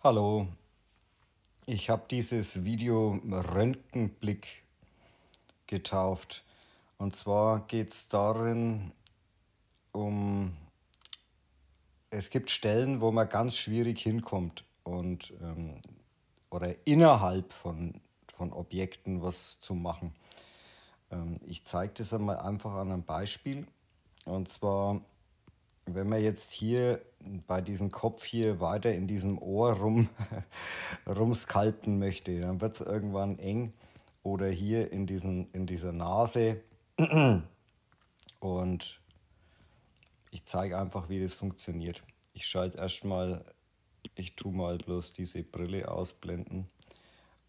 Hallo, ich habe dieses Video Röntgenblick getauft. Und zwar geht es darin um, es gibt Stellen, wo man ganz schwierig hinkommt und oder innerhalb von Objekten was zu machen. Ich zeige das einmal einfach an einem Beispiel. Und zwar, wenn man jetzt hier bei diesem Kopf hier weiter in diesem Ohr rumskalpen möchte, dann wird es irgendwann eng. Oder hier in dieser Nase. Und ich zeige einfach, wie das funktioniert. Ich schalte erstmal, ich tue mal bloß diese Brille ausblenden.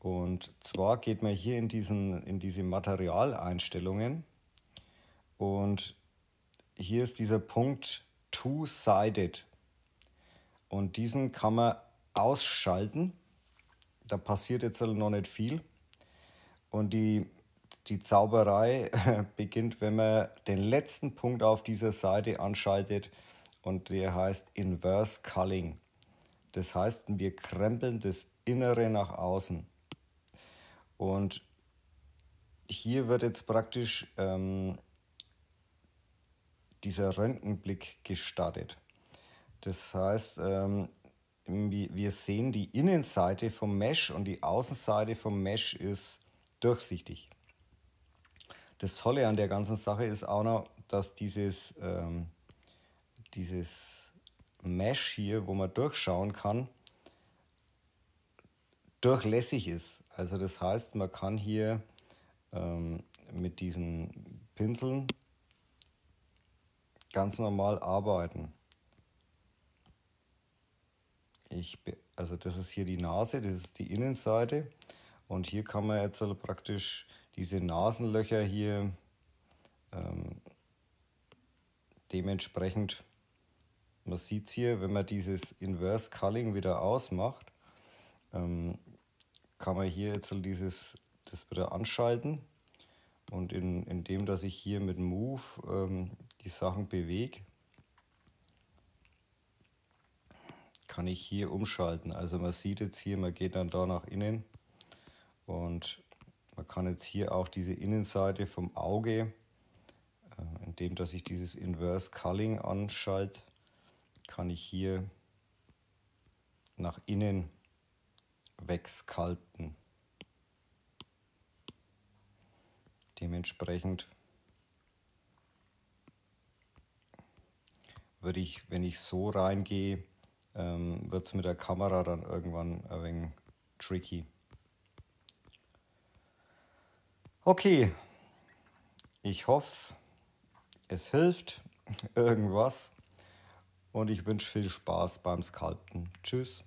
Und zwar geht man hier in diese Materialeinstellungen und hier ist dieser Punkt Two-Sided und diesen kann man ausschalten. Da passiert jetzt noch nicht viel und die Zauberei beginnt, wenn man den letzten Punkt auf dieser Seite anschaltet und der heißt Inverse Culling. Das heißt, wir krempeln das Innere nach außen. Und hier wird jetzt praktisch dieser Röntgenblick gestartet. Das heißt, wir sehen die Innenseite vom Mesh und die Außenseite vom Mesh ist durchsichtig. Das Tolle an der ganzen Sache ist auch noch, dass dieses Mesh hier, wo man durchschauen kann, durchlässig ist. Also das heißt, man kann hier mit diesen Pinseln ganz normal arbeiten. Also das ist hier die Nase, das ist die Innenseite und hier kann man jetzt also praktisch diese Nasenlöcher hier dementsprechend, man sieht es hier, wenn man dieses Inverse Culling wieder ausmacht, kann man hier jetzt das wieder anschalten und indem dass ich hier mit Move die Sachen bewege, kann ich hier umschalten. Also man sieht jetzt hier, man geht dann da nach innen und man kann jetzt hier auch diese Innenseite vom Auge, indem dass ich dieses Inverse Culling anschalte, kann ich hier nach innen wegskalpen. Dementsprechend würde ich, wenn ich so reingehe, wird es mit der Kamera dann irgendwann ein wenig tricky. Okay, ich hoffe, es hilft irgendwas und ich wünsche viel Spaß beim Skalpen. Tschüss.